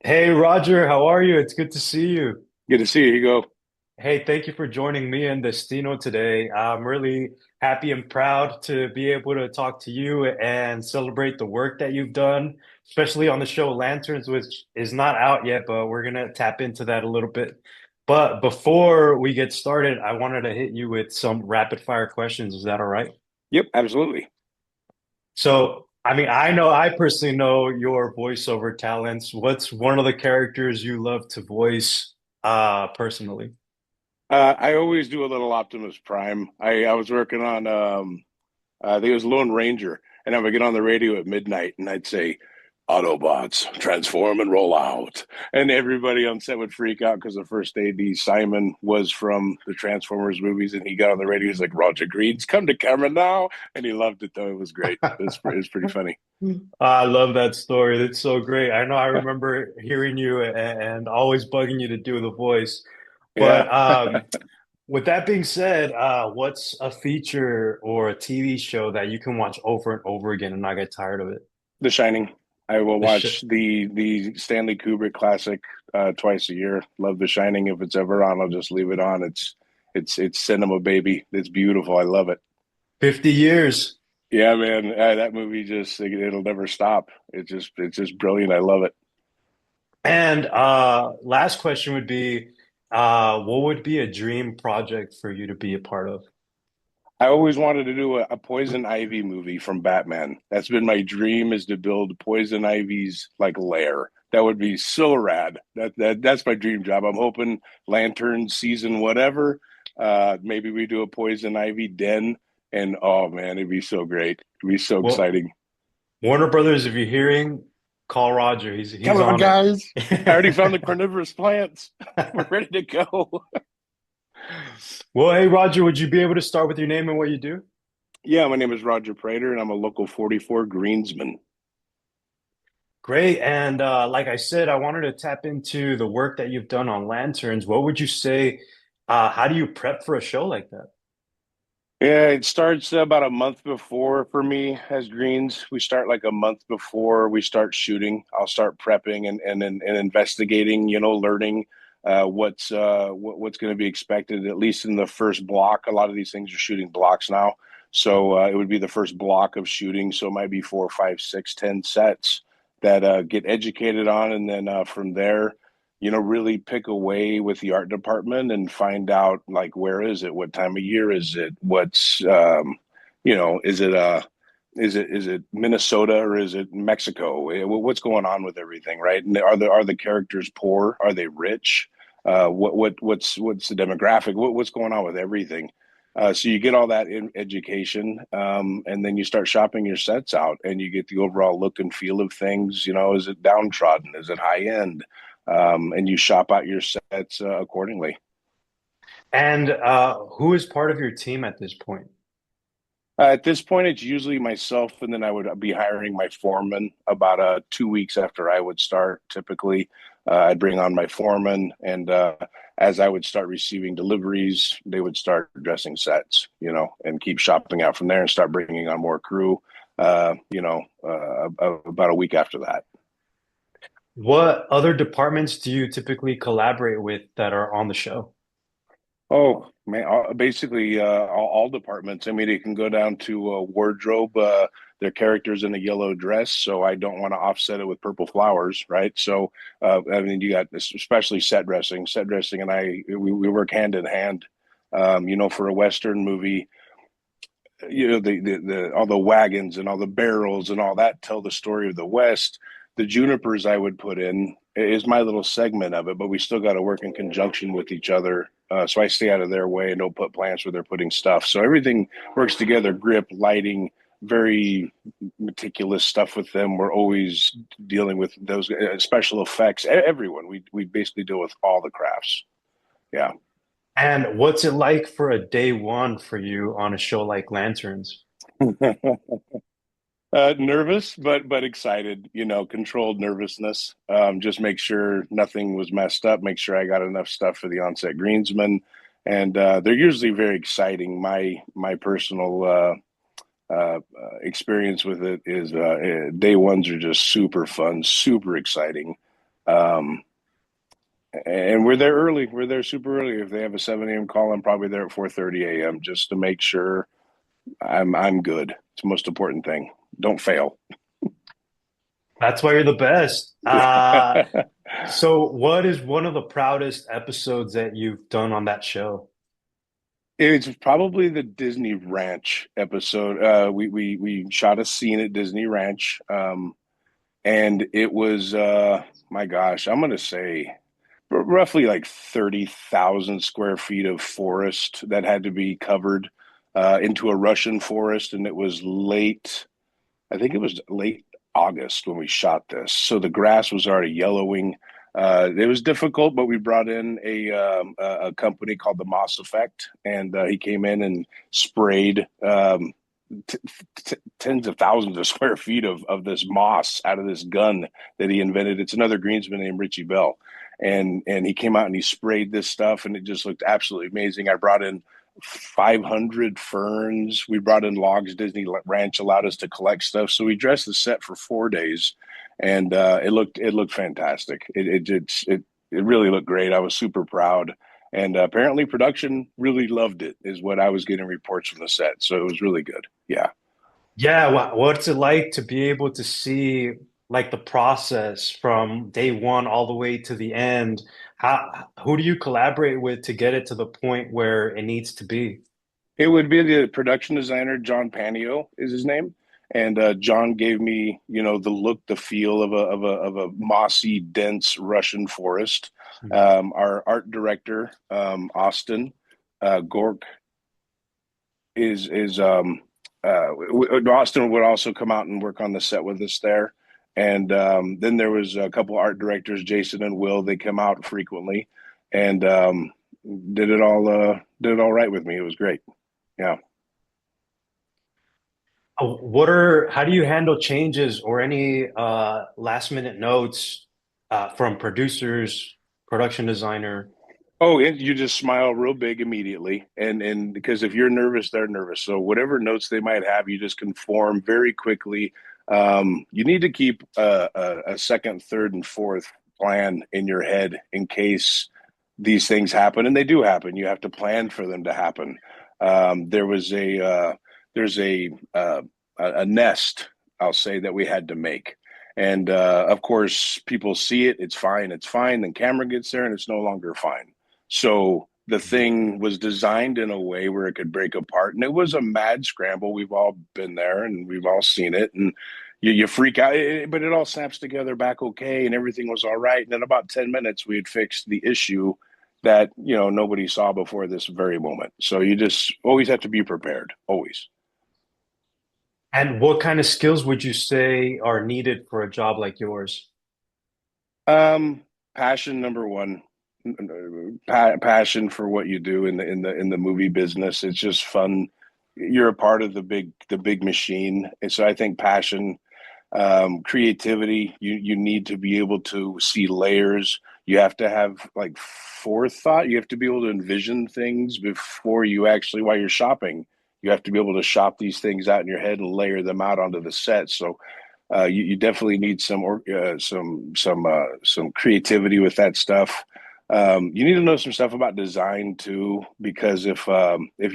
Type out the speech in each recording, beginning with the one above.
Hey Roger, how are you? It's good to see you. Good to see you, Hugo. Hey, thank you for joining me and Destino today. I'm really happy and proud to be able to talk to you and celebrate the work that you've done, especially on the show Lanterns, which is not out yet, but we're gonna tap into that a little bit. But before we get started, I wanted to hit you with some rapid fire questions. Is that all right? Yep, absolutely. So, I know I personally know your voiceover talents. What's one of the characters you love to voice personally? I always do a little Optimus Prime. I was working on I think it was Lone Ranger, and I would get on the radio at midnight and I'd say, Autobots, transform and roll out. And everybody on set would freak out because the first AD, Simon, was from the Transformers movies, and he got on the radio. He's like, Roger Green's come to camera now. And he loved it, though. It was great. It was pretty funny. I love that story. That's so great. I know I remember hearing you and always bugging you to do the voice. Yeah. But with that being said, what's a feature or a TV show that you can watch over and over again and not get tired of it? The Shining. I will The sh watch the Stanley Kubrick classic twice a year. Love The Shining. If it's ever on, I'll just leave it on. It's cinema, baby. It's beautiful. I love it. 50 years. Yeah, man. That movie just it'll never stop. It's just brilliant. I love it. And last question would be, what would be a dream project for you to be a part of? I always wanted to do a Poison Ivy movie from Batman. That's been my dream, is to build Poison Ivy's like lair. That would be so rad. That's my dream job. I'm hoping Lantern season whatever. Maybe we do a Poison Ivy den, and oh man, it'd be so great. It'd be so Well, exciting. Warner Brothers, if you're hearing, call Roger. Come He's on, on it. guys! I already found the carnivorous plants. We're ready to go. Well, hey Roger, would you be able to start with your name and what you do? Yeah, my name is Roger Prater, and I'm a local 44 Greensman. Great. And like I said, I wanted to tap into the work that you've done on Lanterns. What would you say? How do you prep for a show like that? Yeah, it starts about a month before for me as greens. We start like a month before we start shooting. I'll start prepping and investigating, learning what's going to be expected, at least in the first block. A lot of these things are shooting blocks now. So it would be the first block of shooting. So it might be four, five, six, 10 sets that get educated on. And then from there, really pick away with the art department and find out like where is it, what time of year is it, what's is it Minnesota or is it Mexico? What's going on with everything, right? And are the characters poor? Are they rich? What's the demographic? What's going on with everything? So you get all that in education, and then you start shopping your sets out, and you get the overall look and feel of things. Is it downtrodden? Is it high end? And you shop out your sets accordingly. And who is part of your team at this point? At this point, it's usually myself, and then I would be hiring my foreman about 2 weeks after I would start. Typically, I'd bring on my foreman, and as I would start receiving deliveries, they would start dressing sets, and keep shopping out from there and start bringing on more crew, about a week after that. What other departments do you typically collaborate with that are on the show? Oh man, basically all departments. I mean, it can go down to wardrobe. Their characters in a yellow dress, so I don't want to offset it with purple flowers, right? So, I mean, you got this, especially set dressing. Set dressing, and we work hand in hand. For a Western movie, the all the wagons and all the barrels and all that tell the story of the West. The junipers I would put in is my little segment of it, but we still got to work in conjunction with each other. So I stay out of their way and don't put plants where they're putting stuff. So everything works together. Grip, lighting, very meticulous stuff with them. We're always dealing with those special effects. Everyone, we basically deal with all the crafts. Yeah. And what's it like for a day one for you on a show like Lanterns? Nervous, but excited. Controlled nervousness. Just make sure nothing was messed up. Make sure I got enough stuff for the onset greensman, and they're usually very exciting. My personal experience with it is day ones are just super fun, super exciting. Um, and we're there early. We're there super early. If they have a 7 a.m. call, I'm probably there at 4:30 a.m. just to make sure I'm good. It's the most important thing. Don't fail. That's why you're the best. So what is one of the proudest episodes that you've done on that show? It's probably the Disney Ranch episode. We shot a scene at Disney Ranch, and it was my gosh, I'm gonna say roughly like 30,000 square feet of forest that had to be covered into a Russian forest, and it was late. I think it was late August when we shot this, so the grass was already yellowing. It was difficult, but we brought in a company called the Moss Effect, and he came in and sprayed t- tens of thousands of square feet of this moss out of this gun that he invented. It's another Greensman named Richie Bell, and he came out and he sprayed this stuff, and it just looked absolutely amazing. I brought in 500 ferns. We brought in logs. Disney Ranch allowed us to collect stuff, so we dressed the set for 4 days, and it looked fantastic. It really looked great. I was super proud, and apparently production really loved it. Is what I was getting reports from the set, so it was really good. Yeah. Yeah, what's it like to be able to see like the process from day one all the way to the end? Who do you collaborate with to get it to the point where it needs to be? It would be the production designer, John Panio is his name. And John gave me, the look, the feel of a mossy, dense Russian forest. Mhm. Our art director, Austin Gork, Austin would also come out and work on the set with us there. And then there was a couple art directors, Jason and Will. They come out frequently, and did it all right with me. It was great. Yeah. How do you handle changes or any last minute notes from producers, production designer? Oh, and you just smile real big immediately, and because if you're nervous, they're nervous. So whatever notes they might have, you just conform very quickly. You need to keep a second, third, and fourth plan in your head in case these things happen, and they do happen. You have to plan for them to happen. There was there's a nest, I'll say, that we had to make. And of course, people see it, it's fine, it's fine. Then camera gets there and it's no longer fine. So the thing was designed in a way where it could break apart. And it was a mad scramble. We've all been there and we've all seen it. And you freak out, but it all snaps together back okay. And everything was all right. And in about 10 minutes, we had fixed the issue that, nobody saw before this very moment. So you just always have to be prepared, always. And what kind of skills would you say are needed for a job like yours? Um, Passion number one. Passion for what you do in the movie business. It's just fun. You're a part of the big machine, and so I think passion, creativity. You need to be able to see layers. You have to have like forethought. You have to be able to envision things before you actually while you're shopping. You have to be able to shop these things out in your head and layer them out onto the set. So you definitely need some creativity with that stuff. You need to know some stuff about design too, because if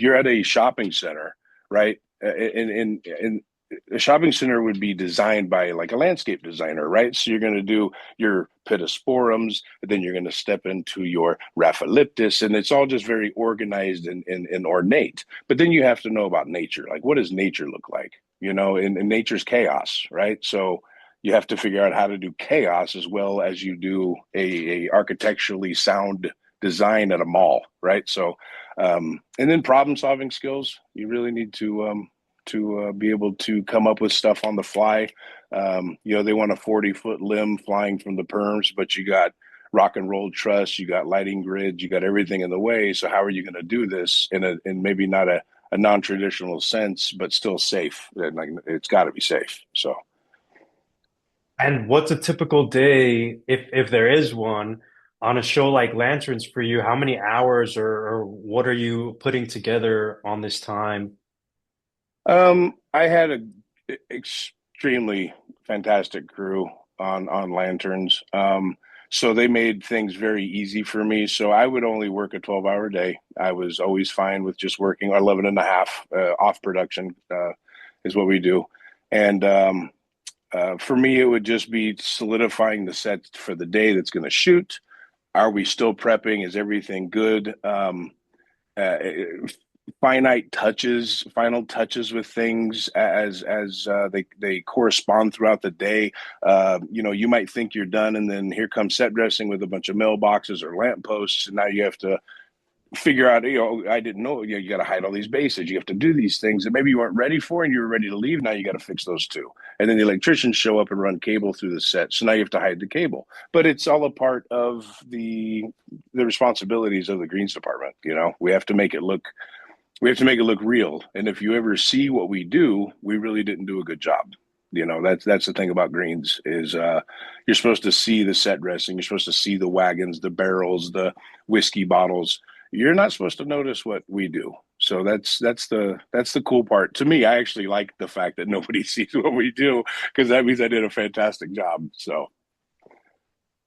you're at a shopping center, right, and a shopping center would be designed by like a landscape designer, right? So you're going to do your pittosporums, then you're going to step into your rhapholippus, and it's all just very organized and ornate. But then you have to know about nature. Like, what does nature look like? And nature's chaos, right? So you have to figure out how to do chaos as well as you do a architecturally sound design at a mall, right? So, and then problem solving skills. You really need to be able to come up with stuff on the fly. They want a 40-foot limb flying from the perms, but you got rock and roll truss, you got lighting grids, you got everything in the way. So how are you going to do this in maybe not a non-traditional sense, but still safe? And like, it's got to be safe. So. And what's a typical day, if there is one, on a show like Lanterns for you? How many hours or what are you putting together on this time? I had a extremely fantastic crew on Lanterns. So they made things very easy for me. So I would only work a 12-hour day. I was always fine with just working 11 and a half off production is what we do. And for me, it would just be solidifying the set for the day that's going to shoot. Are we still prepping? Is everything good? Uh, final touches with things as they correspond throughout the day. You might think you're done, and then here comes set dressing with a bunch of mailboxes or lampposts, and now you have to figure out, I didn't know, you got to hide all these bases. You have to do these things that maybe you weren't ready for and you were ready to leave. Now you got to fix those too. And then the electricians show up and run cable through the set. So now you have to hide the cable. But it's all a part of the responsibilities of the greens department. We have to make it look real. And if you ever see what we do, we really didn't do a good job. That's the thing about greens is you're supposed to see the set dressing, you're supposed to see the wagons, the barrels, the whiskey bottles. You're not supposed to notice what we do. So that's the cool part. To me, I actually like the fact that nobody sees what we do because that means I did a fantastic job. So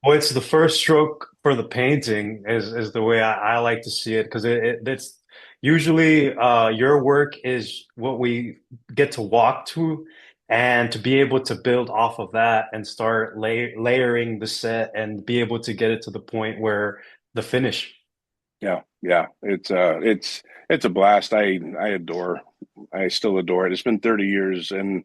Well, it's the first stroke for the painting is the way I like to see it because it's usually your work is what we get to walk to and to be able to build off of that and start layering the set and be able to get it to the point where the finish. yeah, yeah, it's a blast. I still adore it. It's been 30 years and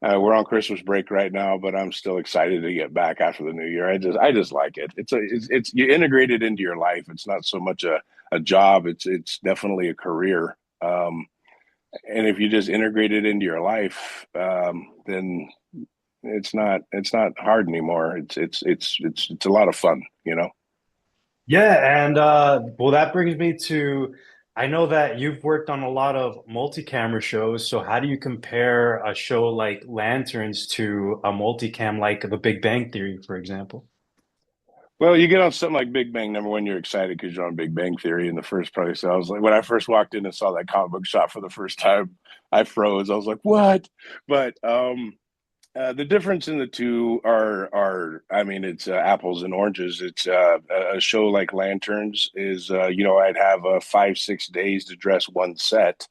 we're on Christmas break right now, but I'm still excited to get back after the new year. I just like it. It's you integrate it into your life. It's not so much a job. It's definitely a career. And if you just integrate it into your life, then it's not hard anymore. It's a lot of fun. Yeah, and well, that brings me to I know that you've worked on a lot of multi-camera shows, so how do you compare a show like Lanterns to a multicam like The Big Bang Theory, for example? Well, you get on something like Big Bang. Number one, you're excited because you're on Big Bang Theory in the first place. So I was like, when I first walked in and saw that comic book shot for the first time, I froze. I was like, "What?" But the difference in the two I mean, it's apples and oranges. It's a show like Lanterns is, I'd have 5, 6 days to dress one set.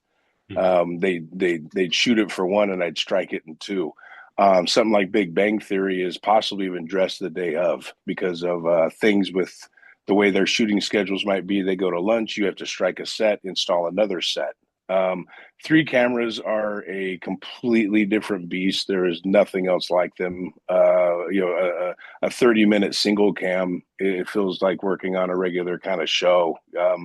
Mhm. They'd shoot it for one, and I'd strike it in two. Something like Big Bang Theory is possibly even dressed the day of because of things with the way their shooting schedules might be. They go to lunch, you have to strike a set, install another set. Um, Three cameras are a completely different beast. There is nothing else like them. A 30-minute single cam, it feels like working on a regular kind of show. The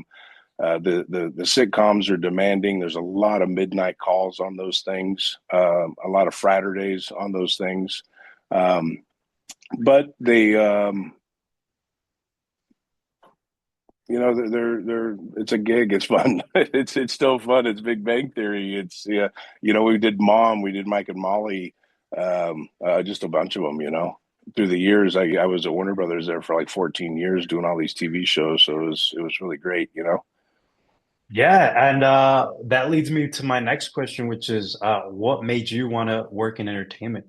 sitcoms are demanding. There's a lot of midnight calls on those things, a lot of Fridays on those things. Um, but they're it's a gig. It's fun. It's still fun. It's Big Bang Theory. It's yeah. We did Mom. We did Mike and Molly. Just a bunch of them. Through the years, I was at Warner Brothers there for like 14 years doing all these TV shows. So it was really great. Yeah, and that leads me to my next question, which is what made you want to work in entertainment?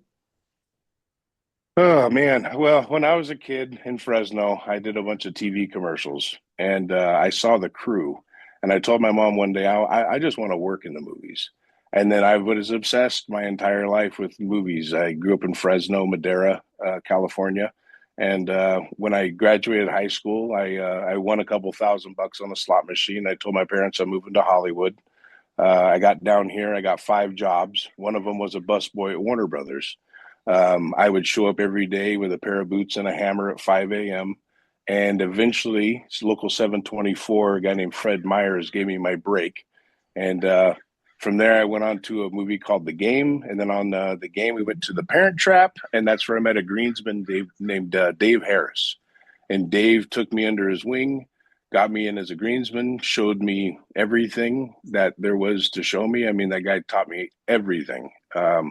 Oh man. Well, when I was a kid in Fresno, I did a bunch of TV commercials and I saw the crew and I told my mom one day, I just want to work in the movies. And then I was obsessed my entire life with movies. I grew up in Fresno, Madera, California. And when I graduated high school, I won a couple $1,000 on a slot machine. I told my parents I'm moving to Hollywood. I got down here. I got 5 jobs. One of them was a busboy at Warner Brothers. I would show up every day with a pair of boots and a hammer at 5 a.m. And eventually, it's Local 724, a guy named Fred Myers, gave me my break. And from there, I went on to a movie called The Game. And then on The Game, we went to The Parent Trap. And that's where I met a Greensman named Dave Harris. And Dave took me under his wing, got me in as a greensman, showed me everything that there was to show me. I mean, that guy taught me everything.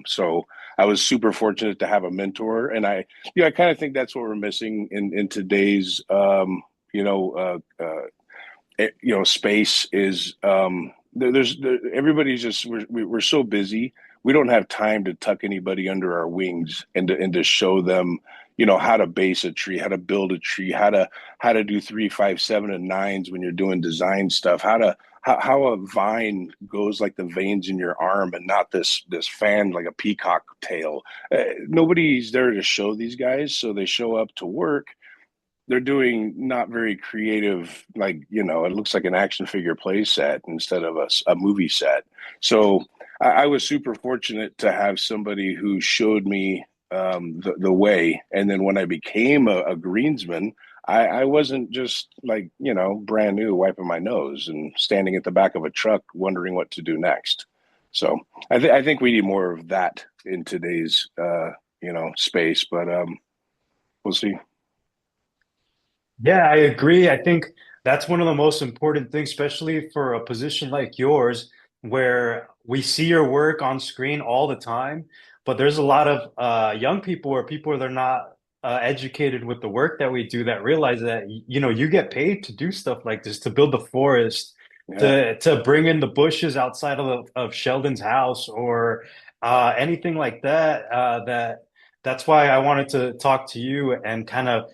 So I was super fortunate to have a mentor, and I kind of think that's what we're missing in today's, space is everybody's just we're so busy. We don't have time to tuck anybody under our wings and to show them how to base a tree, how to build a tree, how to do 3, 5, 7, and nines when you're doing design stuff, how a vine goes like the veins in your arm and not this fan like a peacock tail. Nobody's there to show these guys, so they show up to work. They're doing not very creative, like, it looks like an action figure play set instead of a movie set. So I was super fortunate to have somebody who showed me the way. And then when I became a greensman, I wasn't just like, brand new wiping my nose and standing at the back of a truck wondering what to do next. So I think we need more of that in today's, space, but we'll see. Yeah, I agree. I think that's one of the most important things, especially for a position like yours, where we see your work on screen all the time, but there's a lot of young people or people that are not educated with the work that we do that realize that you get paid to do stuff like this, to build the forest, Yeah. to bring in the bushes outside of Sheldon's house or anything like that. That's why I wanted to talk to you and kind of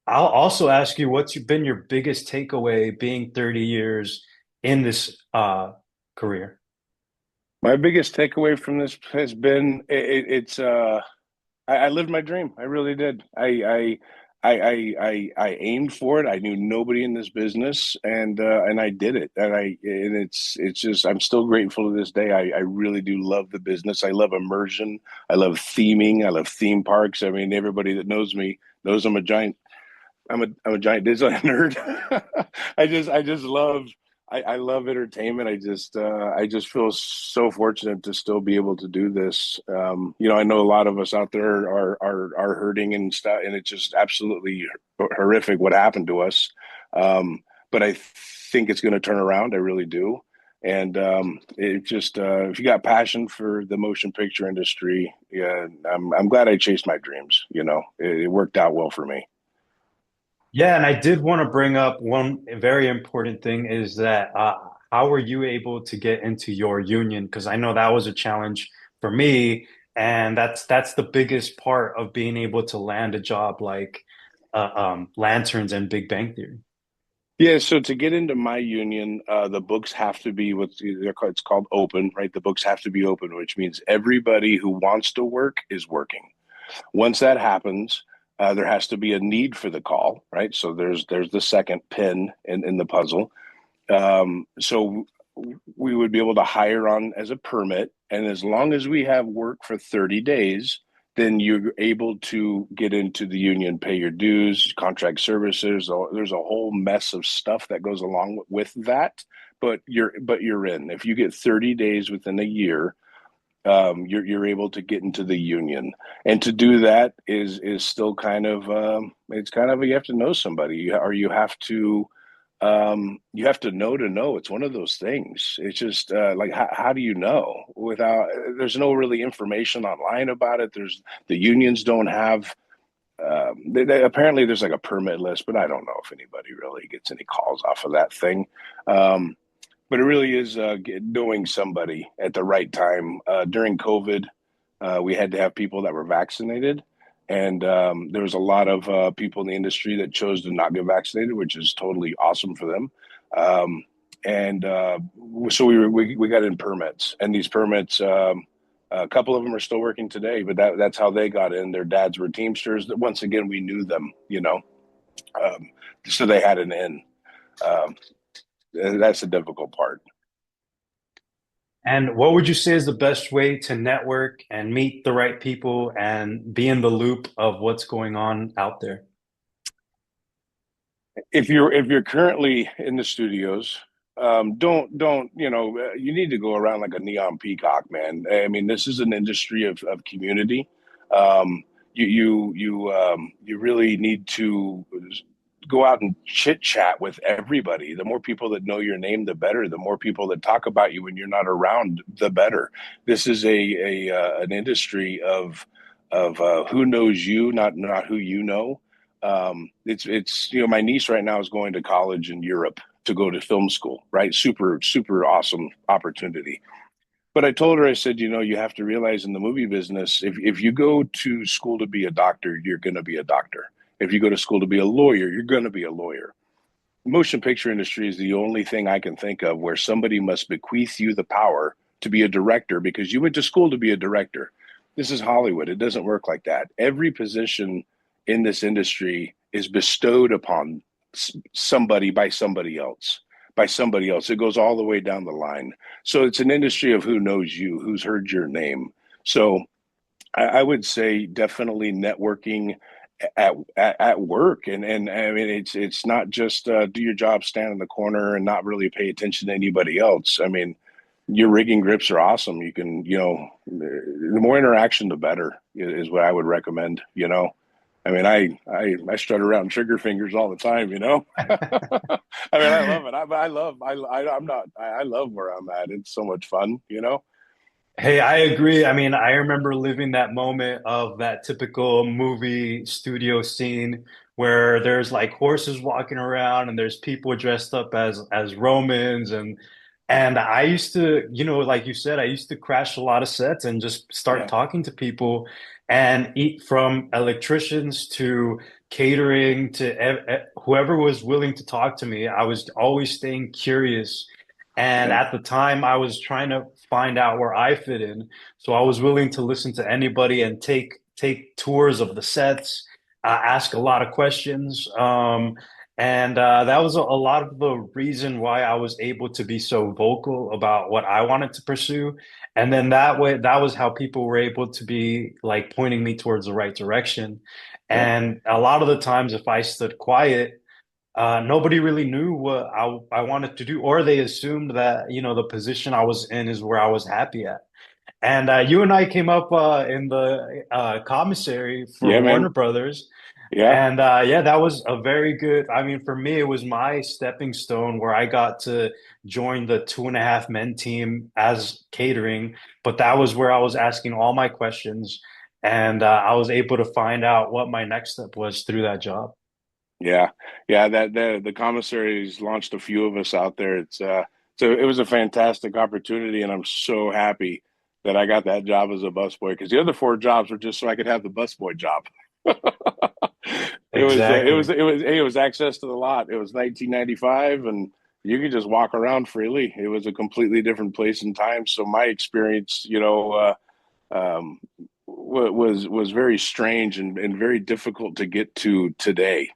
I'll also ask you what's been your biggest takeaway being 30 years in this career? My biggest takeaway from this has been it's I lived my dream. I really did. I aimed for it. I knew nobody in this business, and I did it. And it's just I'm still grateful to this day. I really do love the business. I love immersion. I love theming. I love theme parks. I mean, everybody that knows me knows I'm a giant Disneyland nerd. I just love I love entertainment. I just feel so fortunate to still be able to do this. I know a lot of us out there are hurting and stuff, and it's just absolutely horrific what happened to us. But I think it's going to turn around. I really do. And it just if you got passion for the motion picture industry, yeah, I'm glad I chased my dreams. It worked out well for me. Yeah, and I did want to bring up one very important thing is that how were you able to get into your union? Because I know that was a challenge for me, and that's the biggest part of being able to land a job like Lanterns and Big Bang Theory. Yeah, so to get into my union, the books have to be it's called open, right? The books have to be open, which means everybody who wants to work is working. Once that happens, there has to be a need for the call, right? So there's the second pin in the puzzle. So we would be able to hire on as a permit, and as long as we have work for 30 days, then you're able to get into the union, pay your dues, contract services. There's a whole mess of stuff that goes along with that, but you're in. If you get 30 days within a year, you're able to get into the union, and to do that is still kind of it's kind of you have to know somebody, or you have to know to know. It's one of those things. It's just like how do you know without there's no really information online about it. The unions don't have apparently there's like a permit list, but I don't know if anybody really gets any calls off of that thing. um, but it really is knowing somebody at the right time. During COVID, we had to have people that were vaccinated, and there was a lot of people in the industry that chose to not get vaccinated, which is totally awesome for them. Um, and so we got in permits, and these permits. A couple of them are still working today, but that's how they got in. Their dads were Teamsters. Once again, we knew them, um, so they had an in. Um, that's the difficult part. And what would you say is the best way to network and meet the right people and be in the loop of what's going on out there? If you're currently in the studios, don't you need to go around like a neon peacock, man. I mean, this is an industry of community. You really need to go out and chit chat with everybody. The more people that know your name, the better. The more people that talk about you when you're not around, the better. This is a an industry of who knows you, not who you know. It's my niece right now is going to college in Europe to go to film school, right? Super super awesome opportunity. But I told her, I said, you have to realize in the movie business, if you go to school to be a doctor, you're going to be a doctor. If you go to school to be a lawyer, you're going to be a lawyer. Motion picture industry is the only thing I can think of where somebody must bequeath you the power to be a director because you went to school to be a director. This is Hollywood. It doesn't work like that. Every position in this industry is bestowed upon somebody by somebody else. By somebody else. It goes all the way down the line. So it's an industry of who knows you, who's heard your name. So I would say definitely networking at work, and I mean it's not just do your job, stand in the corner, and not really pay attention to anybody else. I mean, your rigging grips are awesome. You can, the more interaction, the better is what I would recommend. I mean, I strut around trigger fingers all the time. I mean, I love it. I love where I'm at. It's so much fun. Hey, I agree. I mean, I remember living that moment of that typical movie studio scene where there's like horses walking around and there's people dressed up as Romans and I used to, like you said, I used to crash a lot of sets and just start Yeah, talking to people and eat from electricians to catering to whoever was willing to talk to me. I was always staying curious. And yeah, at the time, I was trying to find out where I fit in. So I was willing to listen to anybody and take tours of the sets, ask a lot of questions. And that was a lot of the reason why I was able to be so vocal about what I wanted to pursue. And then that way, that was how people were able to be like pointing me towards the right direction. yeah, And a lot of the times, if I stood quiet, nobody really knew what I wanted to do, or they assumed that, the position I was in is where I was happy at. And you and I came up in the commissary for yeah, Warner man. Brothers. Yeah, And yeah, that was a very good, I mean, for me, it was my stepping stone where I got to join the 2.5 Men team as catering. But that was where I was asking all my questions. And I was able to find out what my next step was through that job. yeah, yeah. That the commissaries launched a few of us out there. So it was a fantastic opportunity, and I'm so happy that I got that job as a busboy because the other four jobs were just so I could have the busboy job. Exactly. Hey, it was access to the lot. It was 1995, and you could just walk around freely. It was a completely different place and time. So my experience, um, was very strange and very difficult to get to today.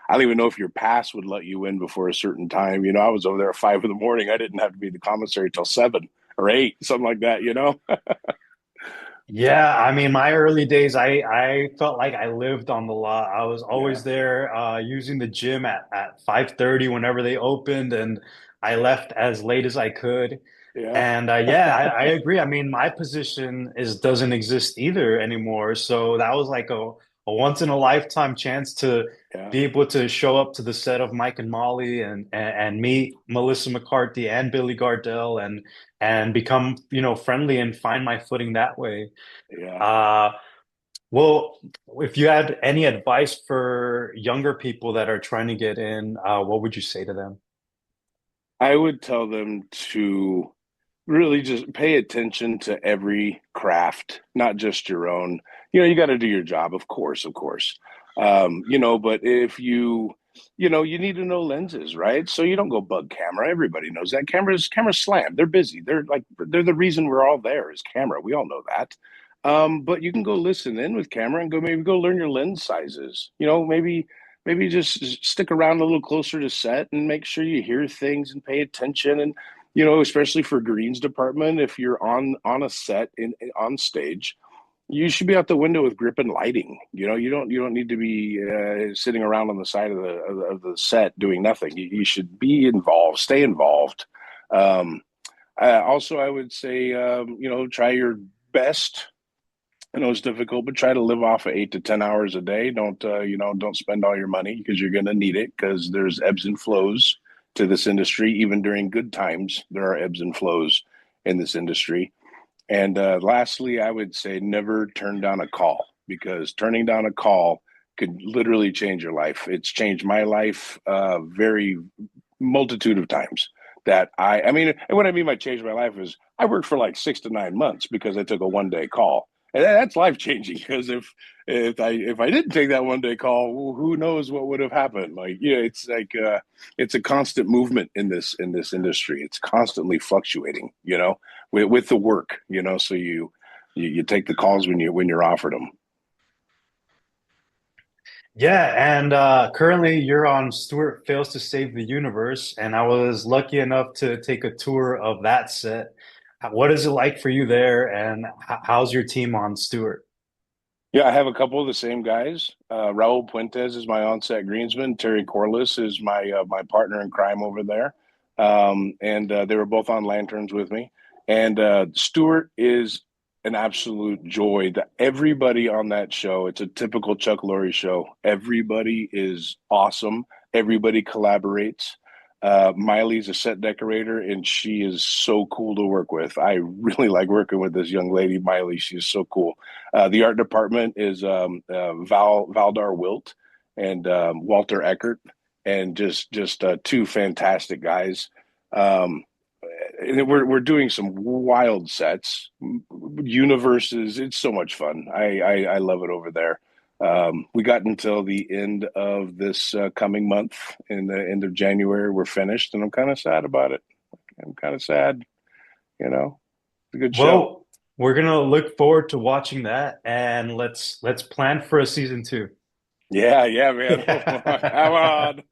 I don't even know if your pass would let you in before a certain time. I was over there at 5 in the morning. I didn't have to be in the commissary till 7 or 8, something like that. Yeah, I mean, my early days, I felt like I lived on the lot. I was Yeah, always there using the gym at 5:30 whenever they opened, and I left as late as I could. yeah, And yeah, I agree. I mean, my position is doesn't exist either anymore. So that was like a once in a lifetime chance to yeah, be able to show up to the set of Mike and Molly and meet Melissa McCarthy and Billy Gardell and become, friendly and find my footing that way. yeah. Uh, well, if you had any advice for younger people that are trying to get in, what would you say to them? I would tell them to really just pay attention to every craft, not just your own. You got to do your job, of course, of course. But if you need to know lenses, right? So you don't go bug camera. Everybody knows that cameras slam. They're busy. They're the reason we're all there is camera. We all know that. But you can go listen in with camera and maybe go learn your lens sizes. Maybe just stick around a little closer to set and make sure you hear things and pay attention and especially for greens department, if you're on a set on stage, you should be out the window with grip and lighting. You don't need to be sitting around on the side of the set doing nothing. You should be involved, stay involved. Um, Also, I would say try your best. I know it's difficult, but try to live off of 8 to 10 hours a day. Don't spend all your money because you're going to need it because there's ebbs and flows to this industry. Even during good times, there are ebbs and flows in this industry. And lastly, I would say never turn down a call because turning down a call could literally change your life. It's changed my life very multitude of times that I mean, and what I mean by change my life is I worked for like 6 to 9 months because I took a 1 day call. And that's life changing because if I didn't take that 1 day call, well, who knows what would have happened? Like, yeah, it's like it's a constant movement in this industry. It's constantly fluctuating, with the work, so you take the calls when you're offered them. Yeah, and currently you're on Stuart Fails to Save the Universe, and I was lucky enough to take a tour of that set. What is it like for you there, and how's your team on Stuart? Yeah, I have a couple of the same guys. Raul Puentes is my onset greensman. Terry Corliss is my partner in crime over there, and they were both on lanterns with me. And Stuart is an absolute joy. Everybody on that show, it's a typical Chuck Lorre show. Everybody is awesome. Everybody collaborates. Miley's a set decorator, and she is so cool to work with. I really like working with this young lady, Miley. She's so cool. The art department is Valdar Wilt and Walter Eckert, and just two fantastic guys. Um, and we're doing some wild sets, universes. It's so much fun. I love it over there. We got until the end of this coming month, in the end of January, we're finished, and I'm kind of sad about it. I'm kind of sad, you know. It's a good show. Well, we're gonna look forward to watching that, and let's plan for a season two. Yeah, yeah, man. Come on.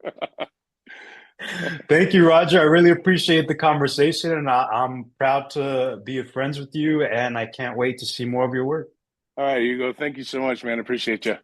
Thank you, Roger. I really appreciate the conversation, and I'm proud to be friends with you, and I can't wait to see more of your work. All right, you go. Thank you so much, man. Appreciate you.